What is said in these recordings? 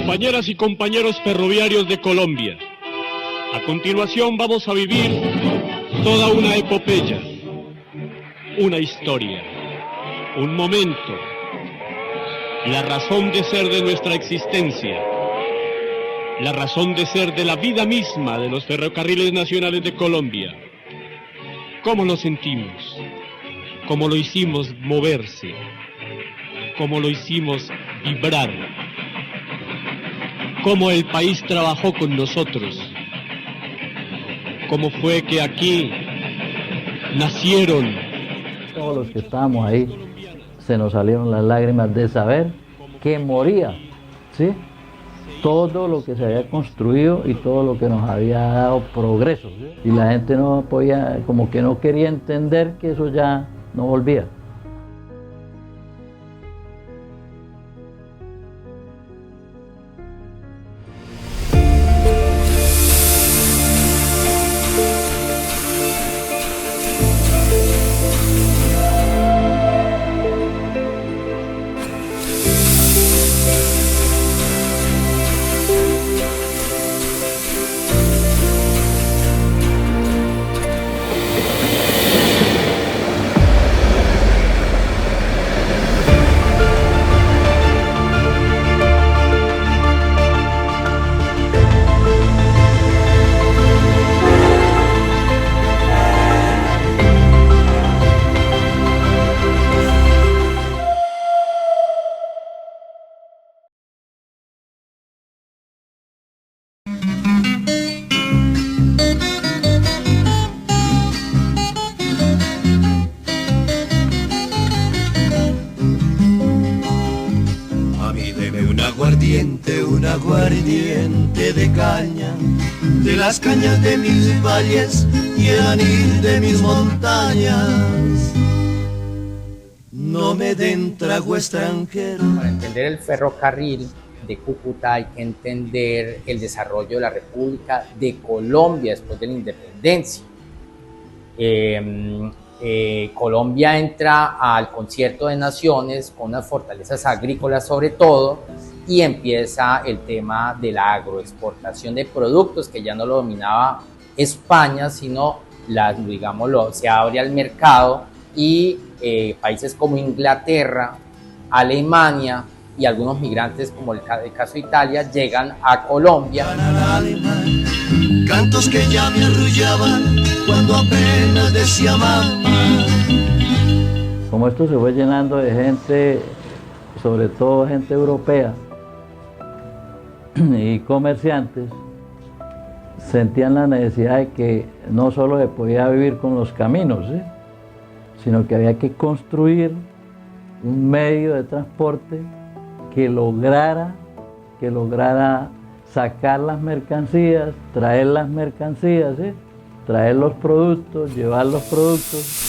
Compañeras y compañeros ferroviarios de Colombia, a continuación vamos a vivir toda una epopeya, una historia, un momento, la razón de ser de nuestra existencia, la razón de ser de la vida misma de los ferrocarriles nacionales de Colombia. ¿Cómo lo sentimos? ¿Cómo lo hicimos moverse? ¿Cómo lo hicimos vibrar? ¿Cómo el país trabajó con nosotros? ¿Cómo fue que aquí nacieron? Todos los que estábamos ahí se nos salieron las lágrimas de saber que moría, ¿sí? Todo lo que se había construido y todo lo que nos había dado progreso, ¿sí? Y la gente no podía, como que no quería entender que eso ya no volvía. Un aguardiente de caña, de las cañas de mis valles y el anís de mis montañas. No me den trago extranjero. Para entender el ferrocarril de Cúcuta hay que entender el desarrollo de la República de Colombia después de la independencia. Colombia entra al Concierto de Naciones con unas fortalezas agrícolas sobre todo, y empieza el tema de la agroexportación de productos que ya no lo dominaba España, sino se abre al mercado y países como Inglaterra, Alemania y algunos migrantes como el caso de Italia llegan a Colombia. Cantos que ya me arrullaban cuando apenas decía mamá. Como esto se fue llenando de gente, sobre todo gente europea y comerciantes, sentían la necesidad de que no solo se podía vivir con los caminos, ¿sí?, sino que había que construir un medio de transporte que lograra sacar las mercancías, traer las mercancías, ¿sí?, traer los productos, llevar los productos.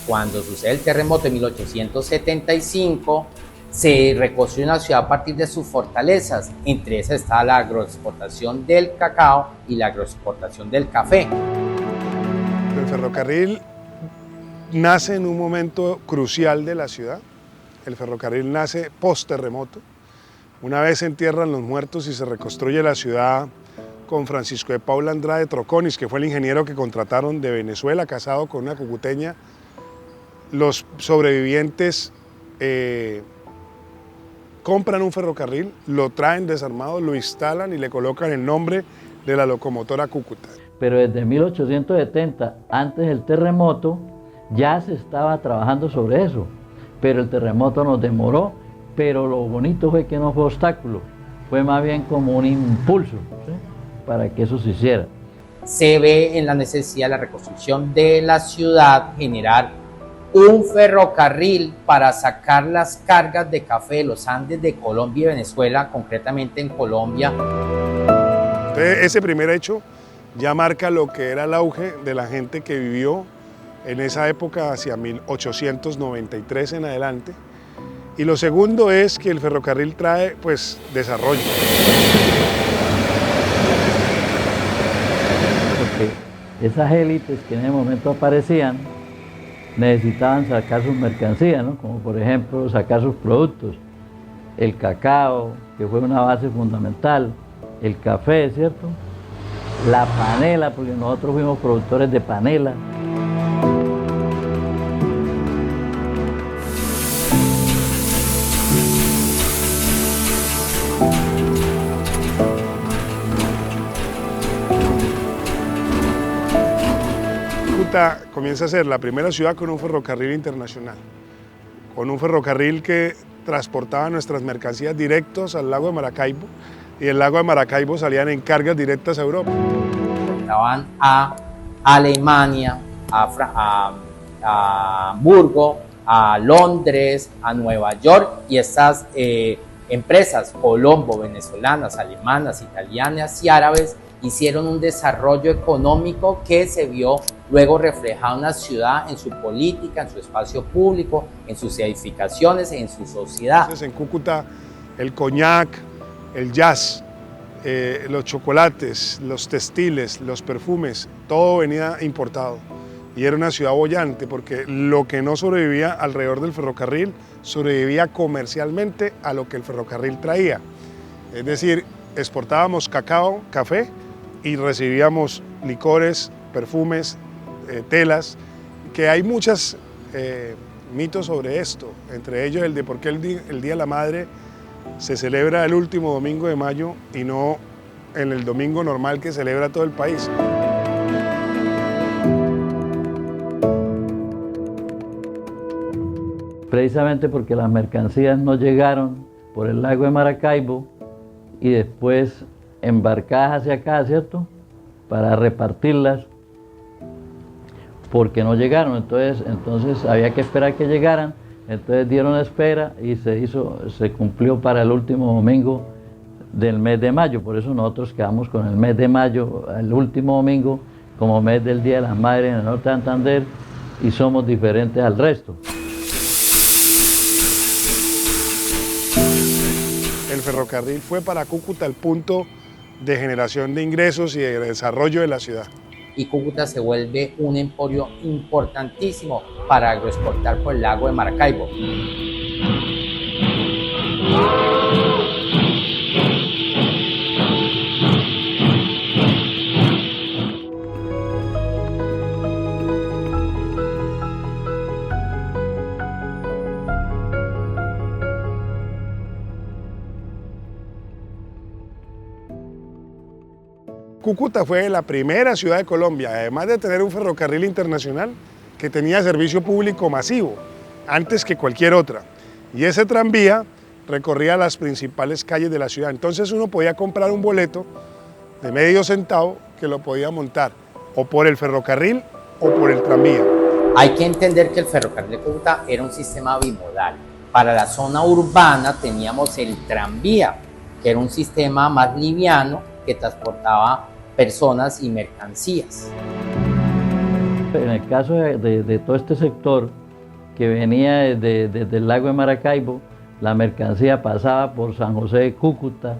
Cuando sucede el terremoto de 1875, se reconstruye una ciudad a partir de sus fortalezas. Entre esas está la agroexportación del cacao y la agroexportación del café. El ferrocarril nace en un momento crucial de la ciudad. El ferrocarril nace post-terremoto. Una vez se entierran los muertos y se reconstruye la ciudad con Francisco de Paula Andrade Troconis, que fue el ingeniero que contrataron de Venezuela, casado con una cucuteña. Los sobrevivientes compran un ferrocarril, lo traen desarmado, lo instalan y le colocan el nombre de la locomotora Cúcuta. Pero desde 1870, antes del terremoto, ya se estaba trabajando sobre eso, pero el terremoto nos demoró, pero lo bonito fue que no fue obstáculo, fue más bien como un impulso, ¿sí?, para que eso se hiciera. Se ve en la necesidad de la reconstrucción de la ciudad, generar un ferrocarril para sacar las cargas de café de los Andes de Colombia y Venezuela, concretamente en Colombia. Entonces, ese primer hecho ya marca lo que era el auge de la gente que vivió en esa época hacia 1893 en adelante. Y lo segundo es que el ferrocarril trae, pues, desarrollo. Porque esas élites que en ese momento aparecían necesitaban sacar sus mercancías, ¿no? Como por ejemplo sacar sus productos, el cacao, que fue una base fundamental, el café, ¿cierto? La panela, porque nosotros fuimos productores de panela. Cúcuta comienza a ser la primera ciudad con un ferrocarril internacional, con un ferrocarril que transportaba nuestras mercancías directos al lago de Maracaibo, y del lago de Maracaibo salían en cargas directas a Europa. Estaban a Alemania, a Hamburgo, a Londres, a Nueva York, y estas empresas colombo, venezolanas, alemanas, italianas y árabes hicieron un desarrollo económico que se vio luego reflejado en la ciudad, en su política, en su espacio público, en sus edificaciones, en su sociedad. Entonces, en Cúcuta el coñac, el jazz, los chocolates, los textiles, los perfumes, todo venía importado. Y era una ciudad boyante porque lo que no sobrevivía alrededor del ferrocarril sobrevivía comercialmente a lo que el ferrocarril traía. Es decir, exportábamos cacao, café y recibíamos licores, perfumes, telas, que hay muchos mitos sobre esto, entre ellos el de por qué el Día de la Madre se celebra el último domingo de mayo y no en el domingo normal que celebra todo el país. Precisamente porque las mercancías no llegaron por el lago de Maracaibo y después embarcadas hacia acá, ¿cierto? Para repartirlas, porque no llegaron, entonces había que esperar que llegaran, entonces dieron espera y se cumplió para el último domingo del mes de mayo. Por eso nosotros quedamos con el mes de mayo, el último domingo, como mes del Día de las Madres en el norte de Santander, y somos diferentes al resto. El ferrocarril fue para Cúcuta el punto de generación de ingresos y de desarrollo de la ciudad. Y Cúcuta se vuelve un emporio importantísimo para agroexportar por el lago de Maracaibo. Cúcuta fue la primera ciudad de Colombia, además de tener un ferrocarril internacional, que tenía servicio público masivo, antes que cualquier otra. Y ese tranvía recorría las principales calles de la ciudad. Entonces uno podía comprar un boleto de medio centavo que lo podía montar o por el ferrocarril o por el tranvía. Hay que entender que el ferrocarril de Cúcuta era un sistema bimodal. Para la zona urbana teníamos el tranvía, que era un sistema más liviano que transportaba personas y mercancías. En el caso de todo este sector que venía desde el lago de Maracaibo, la mercancía pasaba por San José de Cúcuta,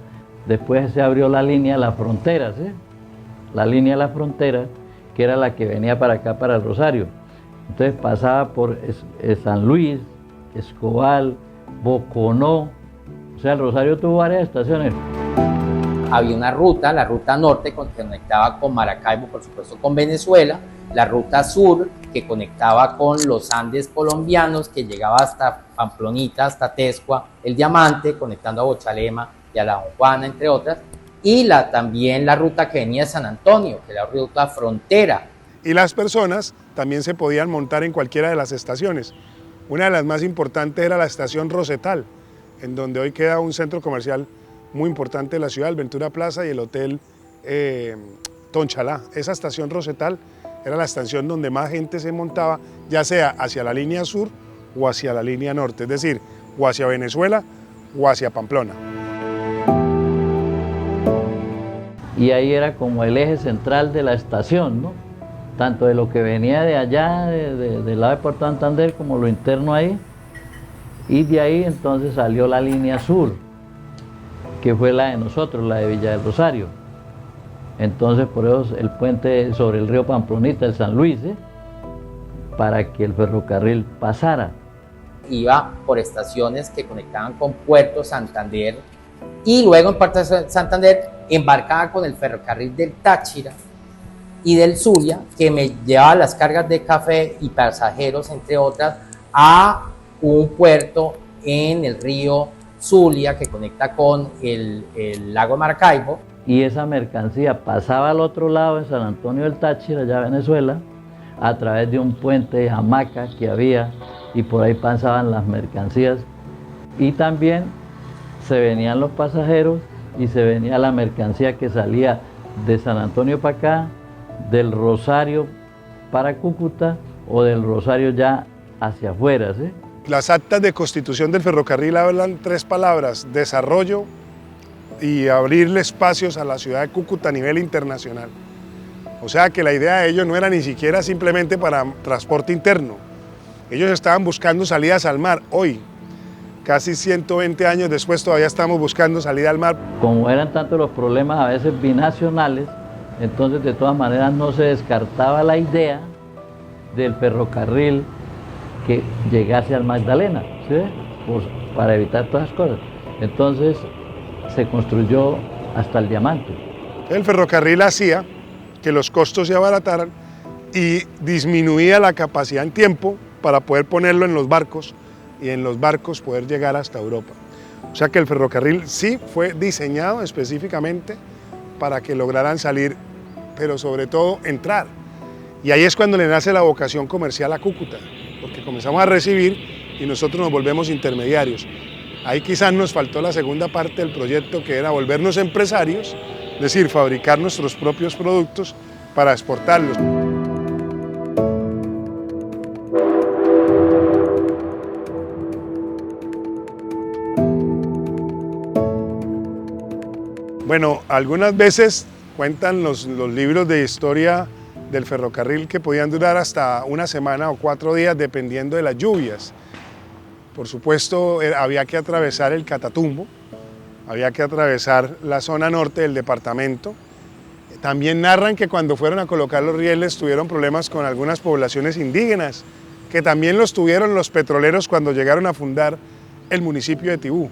después se abrió la línea La Frontera, ¿sí? La línea La Frontera, que era la que venía para acá, para el Rosario. Entonces pasaba por San Luis, Escobal, Boconó, o sea, el Rosario tuvo varias estaciones. Había una ruta, la ruta norte, que conectaba con Maracaibo, por supuesto con Venezuela, la ruta sur, que conectaba con los Andes colombianos, que llegaba hasta Pamplonita, hasta Tescua, el Diamante, conectando a Bochalema y a La Juana, entre otras, y también la ruta que venía de San Antonio, que era la ruta frontera. Y las personas también se podían montar en cualquiera de las estaciones. Una de las más importantes era la estación Rosetal, en donde hoy queda un centro comercial muy importante de la ciudad, el Ventura Plaza y el Hotel Tonchalá. Esa estación Rosetal era la estación donde más gente se montaba, ya sea hacia la línea sur o hacia la línea norte, es decir, o hacia Venezuela o hacia Pamplona. Y ahí era como el eje central de la estación, ¿no? Tanto de lo que venía de allá, del lado de Puerto Santander, como lo interno ahí. Y de ahí entonces salió la línea sur, que fue la de nosotros, la de Villa del Rosario. Entonces por eso el puente sobre el río Pamplonita, el San Luis, para que el ferrocarril pasara. Iba por estaciones que conectaban con Puerto Santander y luego en Puerto Santander embarcaba con el ferrocarril del Táchira y del Zulia, que me llevaba las cargas de café y pasajeros, entre otras, a un puerto en el río Zulia que conecta con el lago de Maracaibo. Y esa mercancía pasaba al otro lado, en San Antonio del Táchira, allá en Venezuela, a través de un puente de hamaca que había, y por ahí pasaban las mercancías. Y también se venían los pasajeros y se venía la mercancía que salía de San Antonio para acá, del Rosario para Cúcuta o del Rosario ya hacia afuera, ¿sí? Las actas de constitución del ferrocarril hablan 3 palabras: desarrollo y abrirle espacios a la ciudad de Cúcuta a nivel internacional. O sea que la idea de ellos no era ni siquiera simplemente para transporte interno. Ellos estaban buscando salidas al mar. Hoy, casi 120 años después, todavía estamos buscando salida al mar. Como eran tantos los problemas a veces binacionales, entonces de todas maneras no se descartaba la idea del ferrocarril que llegase al Magdalena, ¿sí? Pues para evitar todas las cosas. Entonces se construyó hasta el Diamante. El ferrocarril hacía que los costos se abarataran y disminuía la capacidad en tiempo para poder ponerlo en los barcos y en los barcos poder llegar hasta Europa. O sea que el ferrocarril sí fue diseñado específicamente para que lograran salir, pero sobre todo entrar. Y ahí es cuando le nace la vocación comercial a Cúcuta, porque comenzamos a recibir y nosotros nos volvemos intermediarios. Ahí quizás nos faltó la segunda parte del proyecto, que era volvernos empresarios, es decir, fabricar nuestros propios productos para exportarlos. Bueno, algunas veces cuentan los libros de historia del ferrocarril que podían durar hasta una semana o 4 días dependiendo de las lluvias. Por supuesto, había que atravesar el Catatumbo, había que atravesar la zona norte del departamento. También narran que cuando fueron a colocar los rieles tuvieron problemas con algunas poblaciones indígenas, que también los tuvieron los petroleros cuando llegaron a fundar el municipio de Tibú.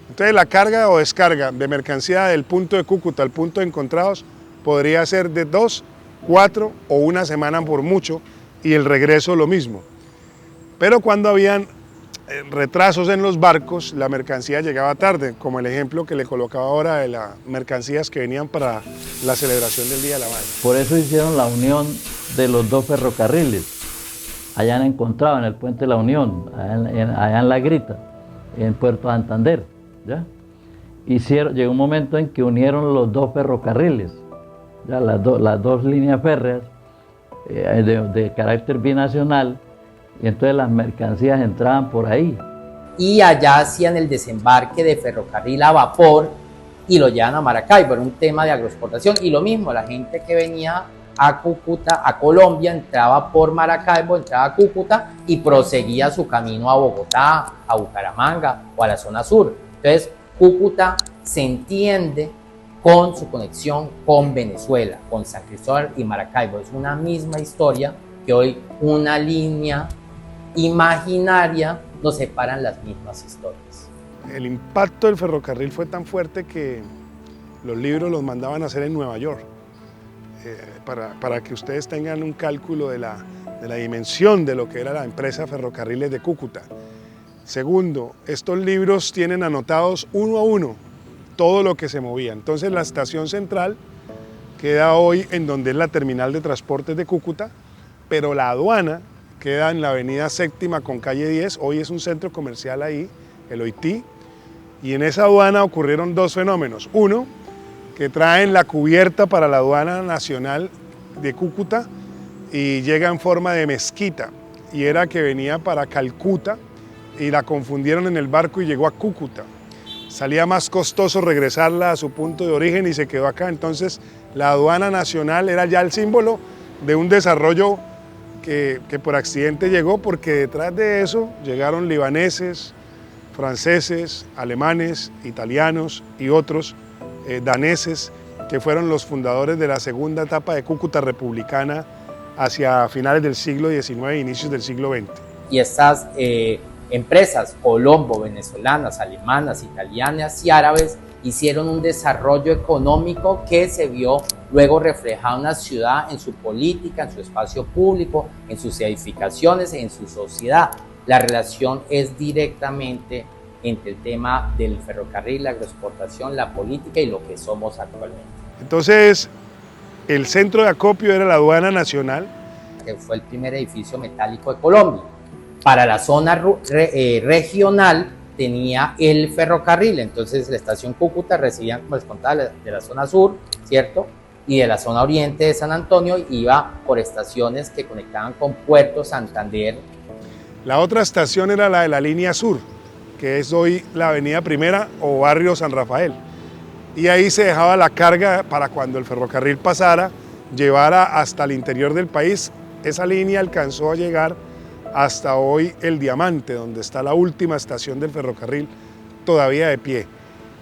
Entonces la carga o descarga de mercancía del punto de Cúcuta al punto de Encontrados podría ser de 2, 4 o una semana por mucho, y el regreso lo mismo. Pero cuando habían retrasos en los barcos, la mercancía llegaba tarde, como el ejemplo que le colocaba ahora de las mercancías que venían para la celebración del Día de la Madre. Por eso hicieron la unión de los 2 ferrocarriles. Allá han encontrado en el Puente de la Unión, allá en La Grita, en Puerto Santander, ¿ya? Llegó un momento en que unieron los 2 ferrocarriles, ¿ya? Las dos líneas férreas de carácter binacional, y entonces las mercancías entraban por ahí. Y allá hacían el desembarque de ferrocarril a vapor y lo llevan a Maracaibo, era un tema de agroexportación. Y lo mismo, la gente que venía a Cúcuta, a Colombia, entraba por Maracaibo, entraba a Cúcuta y proseguía su camino a Bogotá, a Bucaramanga o a la zona sur. Entonces, Cúcuta se entiende con su conexión con Venezuela, con San Cristóbal y Maracaibo. Es una misma historia que hoy una línea imaginaria nos separan las mismas historias. El impacto del ferrocarril fue tan fuerte que los libros los mandaban a hacer en Nueva York, para que ustedes tengan un cálculo de la dimensión de lo que era la empresa Ferrocarriles de Cúcuta. Segundo, estos libros tienen anotados uno a uno todo lo que se movía. Entonces la estación central queda hoy en donde es la terminal de transportes de Cúcuta, pero la aduana queda en la avenida Séptima con calle 10, hoy es un centro comercial ahí, el Oití, y en esa aduana ocurrieron 2 fenómenos. Uno, que traen la cubierta para la aduana nacional de Cúcuta y llega en forma de mezquita, y era que venía para Calcuta y la confundieron en el barco y llegó a Cúcuta. Salía más costoso regresarla a su punto de origen y se quedó acá. Entonces la aduana nacional era ya el símbolo de un desarrollo que por accidente llegó, porque detrás de eso llegaron libaneses, franceses, alemanes, italianos y otros daneses, que fueron los fundadores de la segunda etapa de Cúcuta republicana hacia finales del siglo XIX e inicios del siglo XX. Y estas empresas colombo, venezolanas, alemanas, italianas y árabes hicieron un desarrollo económico que se vio luego reflejado en la ciudad, en su política, en su espacio público, en sus edificaciones, en su sociedad. La relación es directamente entre el tema del ferrocarril, la agroexportación, la política y lo que somos actualmente. Entonces, el centro de acopio era la aduana nacional, Que fue el primer edificio metálico de Colombia. Para la zona regional tenía el ferrocarril, entonces la estación Cúcuta recibía, como les contaba, de la zona sur, ¿cierto? Y de la zona oriente de San Antonio iba por estaciones que conectaban con Puerto Santander. La otra estación era la de la línea sur, que es hoy la avenida Primera o barrio San Rafael. Y ahí se dejaba la carga para cuando el ferrocarril pasara, llevara hasta el interior del país. Esa línea alcanzó a llegar hasta hoy el Diamante, donde está la última estación del ferrocarril todavía de pie.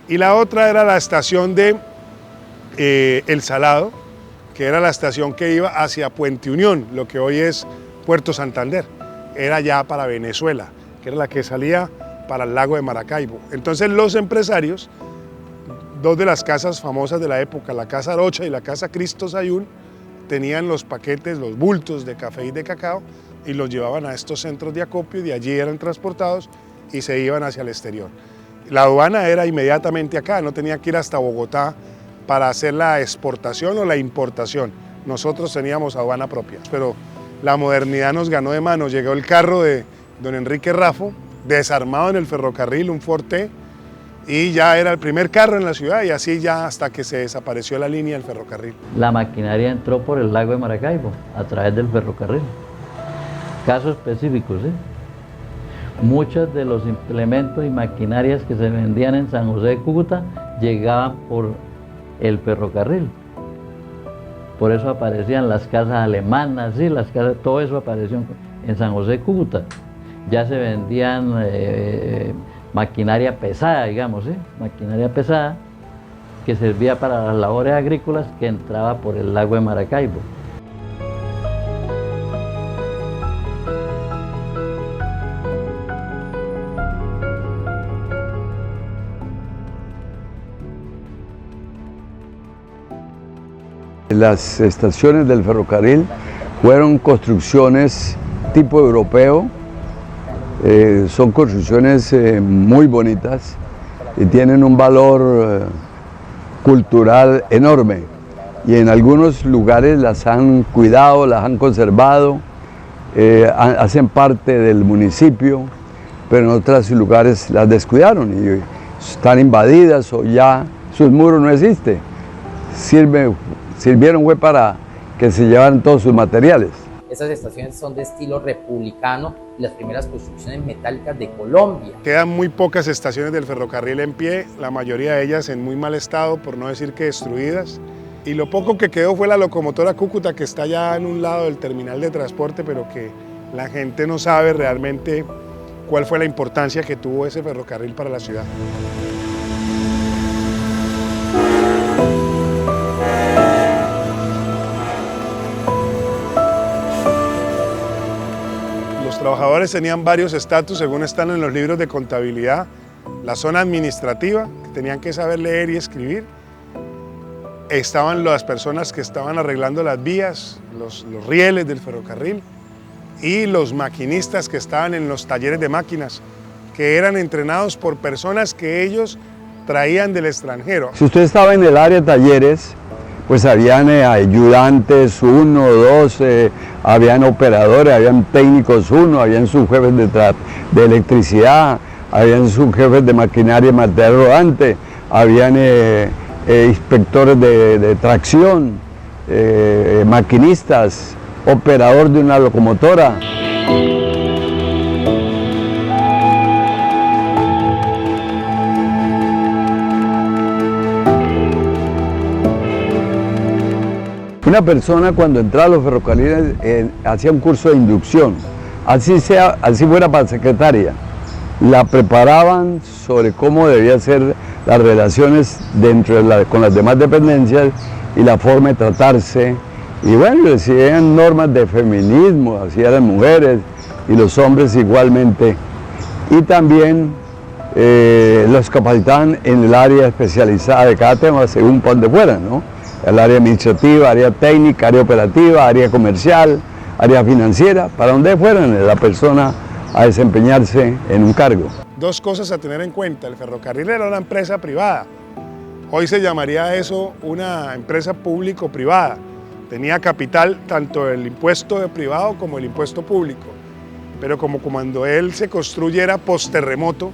Y la otra era la estación de El Salado, que era la estación que iba hacia Puente Unión, lo que hoy es Puerto Santander. Era ya para Venezuela, que era la que salía para el lago de Maracaibo. Entonces los empresarios, dos de las casas famosas de la época, la Casa Arocha y la Casa Cristo Sayún, tenían los paquetes, los bultos de café y de cacao y los llevaban a estos centros de acopio y de allí eran transportados y se iban hacia el exterior. La aduana era inmediatamente acá, no tenía que ir hasta Bogotá para hacer la exportación o la importación. Nosotros teníamos aduana propia, pero la modernidad nos ganó de mano. Llegó el carro de don Enrique Raffo, desarmado en el ferrocarril, un Forte, y ya era el primer carro en la ciudad y así ya hasta que se desapareció la línea del ferrocarril. La maquinaria entró por el lago de Maracaibo a través del ferrocarril. Casos específicos, ¿sí? Muchos de los implementos y maquinarias que se vendían en San José de Cúcuta llegaban por el ferrocarril. Por eso aparecían las casas alemanas, ¿sí? Las casas, todo eso apareció en San José de Cúcuta. Ya se vendían maquinaria pesada, digamos, ¿sí? Maquinaria pesada que servía para las labores agrícolas que entraba por el lago de Maracaibo. Las estaciones del ferrocarril fueron construcciones tipo europeo, son construcciones muy bonitas y tienen un valor cultural enorme y en algunos lugares las han cuidado, las han conservado, hacen parte del municipio, pero en otros lugares las descuidaron y están invadidas o ya sus muros no existen. Sirvieron fue para que se llevaran todos sus materiales. Esas estaciones son de estilo republicano y las primeras construcciones metálicas de Colombia. Quedan muy pocas estaciones del ferrocarril en pie, la mayoría de ellas en muy mal estado, por no decir que destruidas. Y lo poco que quedó fue la locomotora Cúcuta, que está ya en un lado del terminal de transporte, pero que la gente no sabe realmente cuál fue la importancia que tuvo ese ferrocarril para la ciudad. Los trabajadores tenían varios estatus según están en los libros de contabilidad. La zona administrativa, que tenían que saber leer y escribir. Estaban las personas que estaban arreglando las vías, los rieles del ferrocarril, y los maquinistas que estaban en los talleres de máquinas, que eran entrenados por personas que ellos traían del extranjero. Si usted estaba en el área de talleres, pues habían ayudantes 1, 2, habían operadores, habían técnicos 1, habían subjefes de electricidad, habían subjefes de maquinaria y material rodante, habían inspectores de tracción, maquinistas, operador de una locomotora. Una persona cuando entraba a los ferrocarriles hacía un curso de inducción, así fuera para secretaria. La preparaban sobre cómo debían ser las relaciones con las demás dependencias y la forma de tratarse Y bueno, recibían normas de feminismo hacia las mujeres y los hombres igualmente. Y también los capacitaban en el área especializada de cada tema según por donde fueran, ¿no? El área administrativa, área técnica, área operativa, área comercial, área financiera, para donde fueran la persona a desempeñarse en un cargo. Dos cosas a tener en cuenta: el ferrocarril era una empresa privada, hoy se llamaría eso una empresa público-privada. Tenía capital tanto el impuesto de privado como el impuesto público, pero como cuando él se construyera post-terremoto,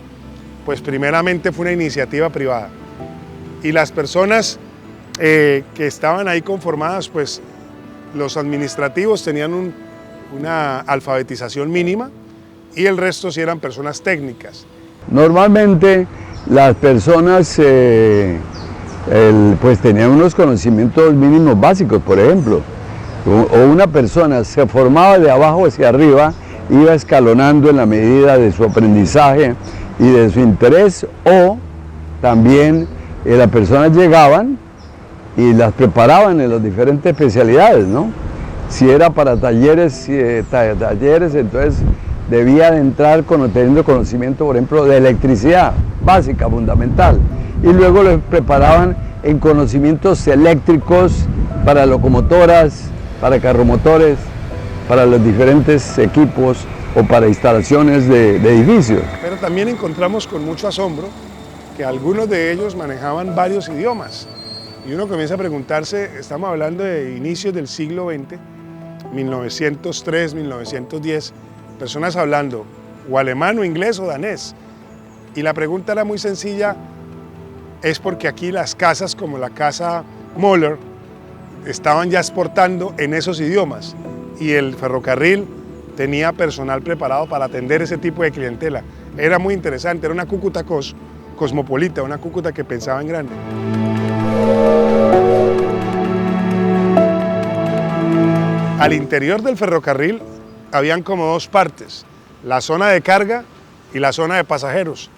pues primeramente fue una iniciativa privada. Y las personas que estaban ahí conformadas, pues los administrativos tenían una alfabetización mínima y el resto sí eran personas técnicas. Normalmente las personas pues tenían unos conocimientos mínimos básicos, por ejemplo, o una persona se formaba de abajo hacia arriba, iba escalonando en la medida de su aprendizaje y de su interés, o también las personas llegaban y las preparaban en las diferentes especialidades, ¿no? Si era para talleres, entonces debía de entrar teniendo conocimiento, por ejemplo, de electricidad básica, fundamental, y luego los preparaban en conocimientos eléctricos para locomotoras, para carromotores, para los diferentes equipos o para instalaciones de edificios. Pero también encontramos con mucho asombro que algunos de ellos manejaban varios idiomas. Y uno comienza a preguntarse, estamos hablando de inicios del siglo XX, 1903, 1910, personas hablando o alemán o inglés o danés. Y la pregunta era muy sencilla, es porque aquí las casas como la casa Moller estaban ya exportando en esos idiomas y el ferrocarril tenía personal preparado para atender ese tipo de clientela. Era muy interesante, era una Cúcuta cosmopolita, una Cúcuta que pensaba en grande. Al interior del ferrocarril habían como dos partes, la zona de carga y la zona de pasajeros.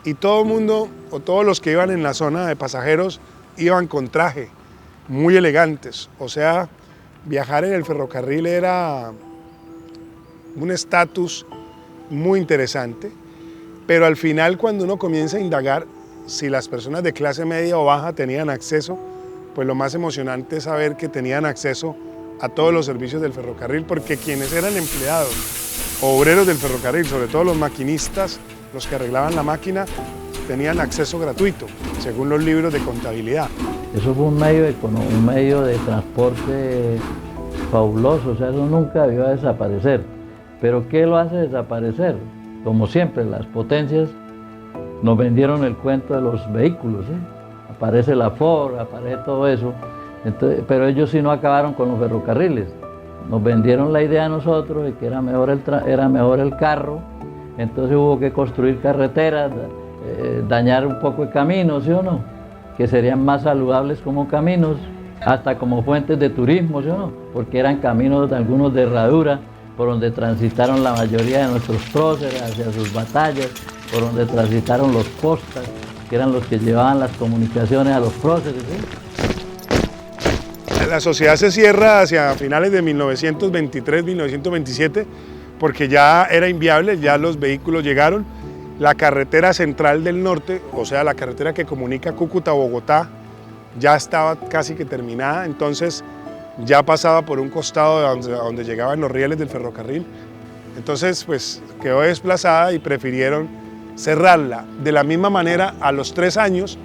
Y todo el mundo, o todos los que iban en la zona de pasajeros, iban con traje, muy elegantes. O sea, viajar en el ferrocarril era un estatus muy interesante, pero al final cuando uno comienza a indagar si las personas de clase media o baja tenían acceso, pues lo más emocionante es saber que tenían acceso a todos los servicios del ferrocarril, porque quienes eran empleados, obreros del ferrocarril, sobre todo los maquinistas, los que arreglaban la máquina, tenían acceso gratuito, según los libros de contabilidad. Eso fue un medio de transporte fabuloso, o sea, eso nunca debió desaparecer. Pero ¿qué lo hace desaparecer? Como siempre, las potencias nos vendieron el cuento de los vehículos, ¿eh? Aparece la Ford, aparece todo eso. Entonces, pero ellos sí no acabaron con los ferrocarriles. Nos vendieron la idea a nosotros de que era mejor el carro, entonces hubo que construir carreteras, dañar un poco el camino, ¿sí o no? Que serían más saludables como caminos, hasta como fuentes de turismo, ¿sí o no? Porque eran caminos algunos de herradura, por donde transitaron la mayoría de nuestros próceres hacia sus batallas, por donde transitaron los postas, que eran los que llevaban las comunicaciones a los próceres, ¿sí? La sociedad se cierra hacia finales de 1923, 1927, porque ya era inviable, ya los vehículos llegaron. La carretera central del norte, o sea, la carretera que comunica Cúcuta a Bogotá, ya estaba casi que terminada, entonces ya pasaba por un costado donde llegaban los rieles del ferrocarril. Entonces, pues quedó desplazada y prefirieron cerrarla. De la misma manera, a los 3 años,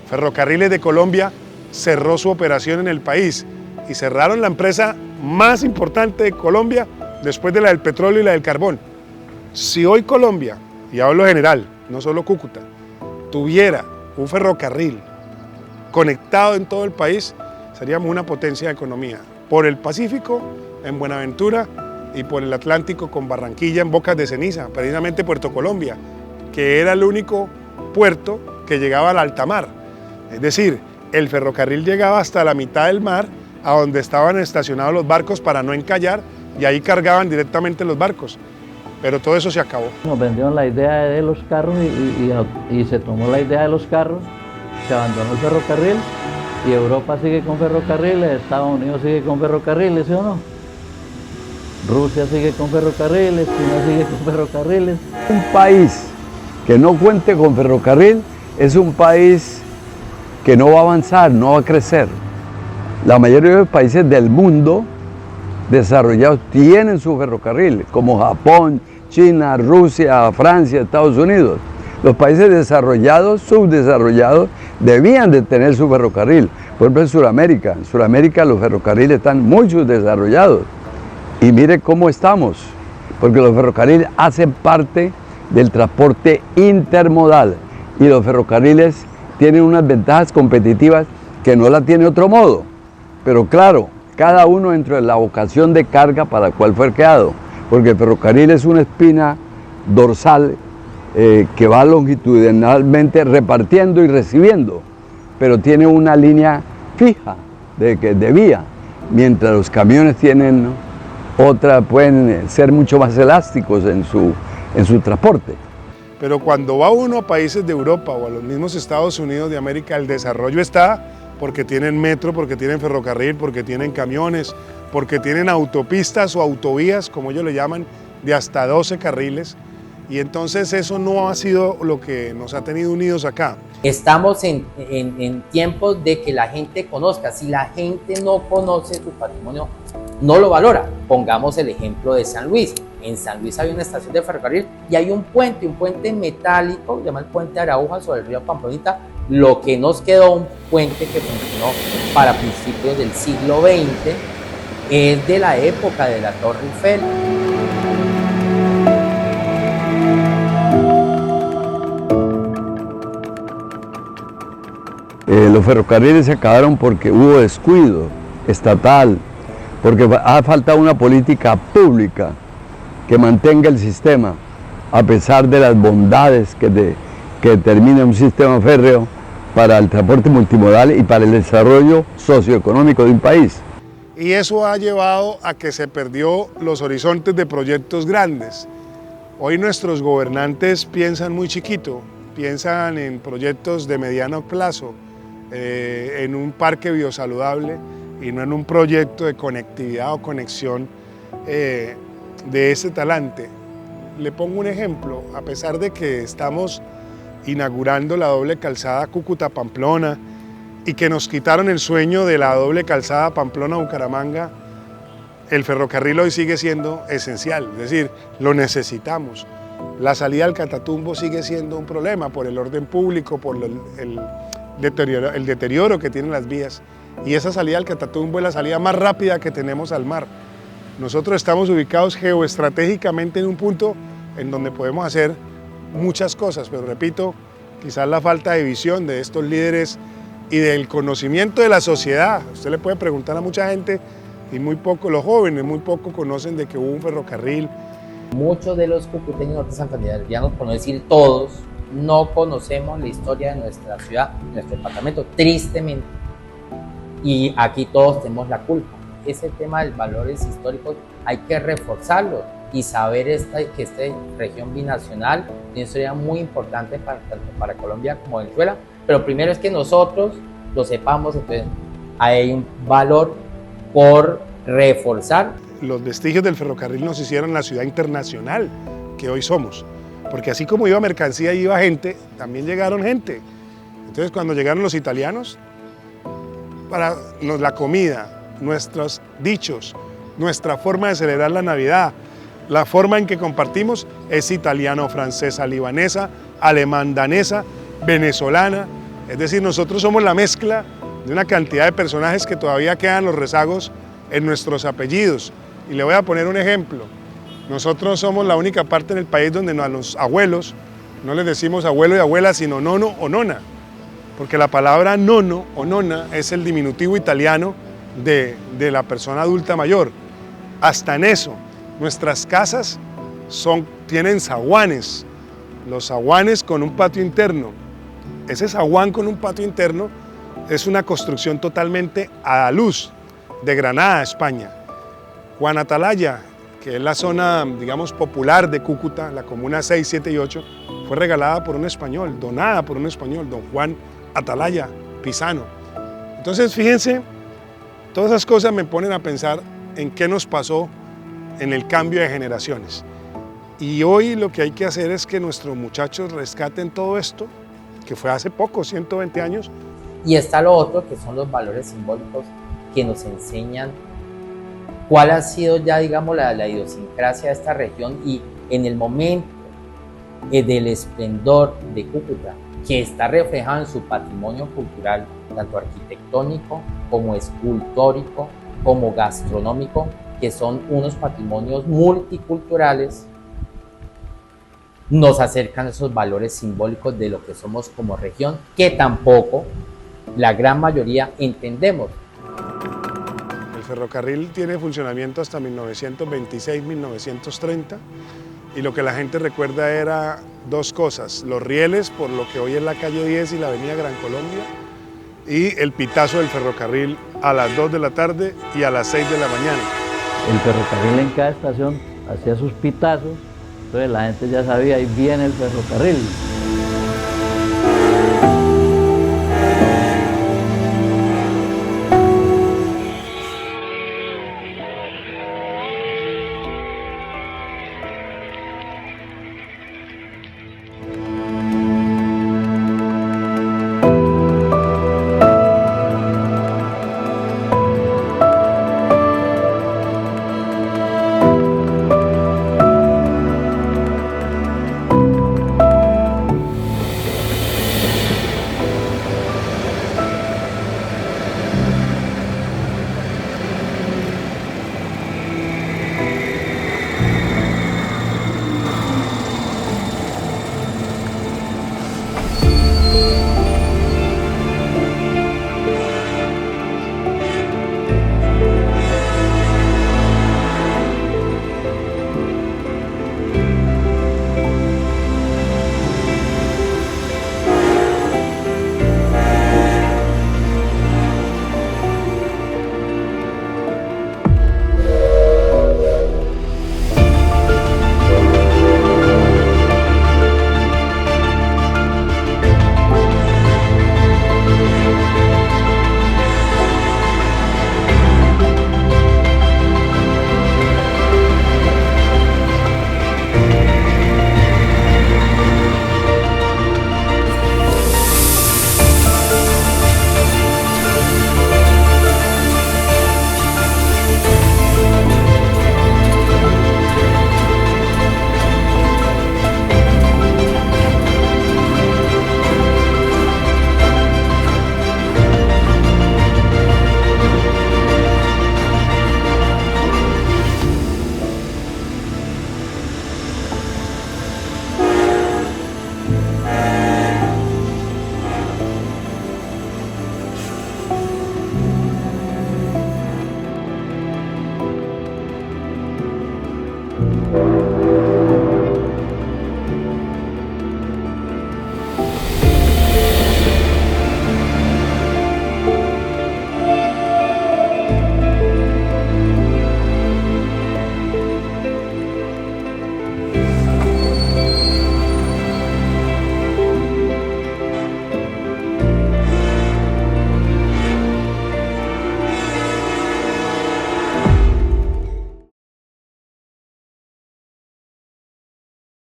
Ferrocarriles de Colombia cerró su operación en el país y cerraron la empresa más importante de Colombia después de la del petróleo y la del carbón. Si hoy Colombia, y hablo general, no solo Cúcuta, tuviera un ferrocarril conectado en todo el país, seríamos una potencia de economía. Por el Pacífico, en Buenaventura, y por el Atlántico con Barranquilla en Bocas de Ceniza, precisamente Puerto Colombia, que era el único puerto que llegaba al alta mar. Es decir, el ferrocarril llegaba hasta la mitad del mar, a donde estaban estacionados los barcos para no encallar, y ahí cargaban directamente los barcos. Pero todo eso se acabó. Nos vendieron la idea de los carros y se tomó la idea de los carros, se abandonó el ferrocarril Y Europa sigue con ferrocarriles, Estados Unidos sigue con ferrocarriles, ¿sí o no? Rusia sigue con ferrocarriles, China sigue con ferrocarriles. Un país que no cuente con ferrocarril es un país que no va a avanzar, no va a crecer. La mayoría de los países del mundo desarrollados tienen su ferrocarril, como Japón, China, Rusia, Francia, Estados Unidos. Los países desarrollados, subdesarrollados, debían de tener su ferrocarril. Por ejemplo, en Sudamérica los ferrocarriles están muy subdesarrollados. Y mire cómo estamos, porque los ferrocarriles hacen parte del transporte intermodal y los ferrocarriles tienen unas ventajas competitivas que no la tiene otro modo. Pero claro, cada uno dentro de la vocación de carga para la cual fue creado, porque el ferrocarril es una espina dorsal que va longitudinalmente repartiendo y recibiendo, pero tiene una línea fija de vía, mientras los camiones tienen otra, pueden ser mucho más elásticos en su transporte. Pero cuando va uno a países de Europa o a los mismos Estados Unidos de América, el desarrollo está porque tienen metro, porque tienen ferrocarril, porque tienen camiones, porque tienen autopistas o autovías, como ellos le llaman, de hasta 12 carriles. Y entonces eso no ha sido lo que nos ha tenido unidos acá. Estamos en tiempos de que la gente conozca. Si la gente no conoce su patrimonio, no lo valora. Pongamos el ejemplo de San Luis. En San Luis hay una estación de ferrocarril y hay un puente metálico, llamado el puente Arauja, sobre el río Pamplonita. Lo que nos quedó, un puente que funcionó para principios del siglo XX, es de la época de la Torre Eiffel. Los ferrocarriles se acabaron porque hubo descuido estatal, porque ha faltado una política pública que mantenga el sistema, a pesar de las bondades que determina un sistema férreo para el transporte multimodal y para el desarrollo socioeconómico de un país. Y eso ha llevado a que se perdió los horizontes de proyectos grandes. Hoy nuestros gobernantes piensan muy chiquito, piensan en proyectos de mediano plazo, en un parque biosaludable y no en un proyecto de conectividad o conexión de ese talante. Le pongo un ejemplo, a pesar de que estamos inaugurando la doble calzada Cúcuta-Pamplona y que nos quitaron el sueño de la doble calzada Pamplona-Bucaramanga, el ferrocarril hoy sigue siendo esencial, es decir, lo necesitamos. La salida al Catatumbo sigue siendo un problema por el orden público, por el deterioro que tienen las vías, y esa salida al Catatumbo es la salida más rápida que tenemos al mar. Nosotros estamos ubicados geoestratégicamente en un punto en donde podemos hacer muchas cosas, pero repito, quizás la falta de visión de estos líderes y del conocimiento de la sociedad. Usted le puede preguntar a mucha gente y muy poco, los jóvenes muy poco conocen de que hubo un ferrocarril. Muchos de los cucuteños norte santanderianos, por no decir todos, no conocemos la historia de nuestra ciudad, de nuestro departamento, tristemente. Y aquí todos tenemos la culpa. Ese tema de valores históricos hay que reforzarlo y saber que esta región binacional tiene una historia muy importante tanto para Colombia como Venezuela, pero primero es que nosotros lo sepamos, entonces hay un valor por reforzar. Los vestigios del ferrocarril nos hicieron la ciudad internacional que hoy somos, porque así como iba mercancía y iba gente, también llegaron gente. Entonces cuando llegaron los italianos, para la comida, nuestros dichos, nuestra forma de celebrar la Navidad, la forma en que compartimos es italiano, francesa, libanesa, alemán, danesa, venezolana. Es decir, nosotros somos la mezcla de una cantidad de personajes que todavía quedan los rezagos en nuestros apellidos. Y le voy a poner un ejemplo. Nosotros somos la única parte en el país donde a los abuelos no les decimos abuelo y abuela, sino nono o nona. Porque la palabra nono o nona es el diminutivo italiano de la persona adulta mayor. Hasta en eso, nuestras casas tienen zaguanes, los zaguanes con un patio interno. Ese zaguán con un patio interno es una construcción totalmente a la luz de Granada, España. Juan Atalaya, que es la zona, digamos, popular de Cúcuta, la comuna 6, 7 y 8, fue regalada por un español, donada por un español, don Juan Atalaya Pisano. Es Entonces, fíjense, todas esas cosas me ponen a pensar en qué nos pasó en el cambio de generaciones. Y hoy lo que hay que hacer es que nuestros muchachos rescaten todo esto, que fue hace poco, 120 años. Y está lo otro, que son los valores simbólicos que nos enseñan cuál ha sido ya, digamos, la idiosincrasia de esta región, y en el momento del esplendor de Cúcuta, que está reflejado en su patrimonio cultural, tanto arquitectónico como escultórico, como gastronómico, que son unos patrimonios multiculturales, nos acercan a esos valores simbólicos de lo que somos como región, que tampoco la gran mayoría entendemos. El ferrocarril tiene funcionamiento hasta 1926-1930, y lo que la gente recuerda era dos cosas: los rieles, por lo que hoy es la calle 10 y la avenida Gran Colombia, y el pitazo del ferrocarril a las 2 de la tarde y a las 6 de la mañana. El ferrocarril en cada estación hacía sus pitazos, entonces la gente ya sabía, ahí viene el ferrocarril.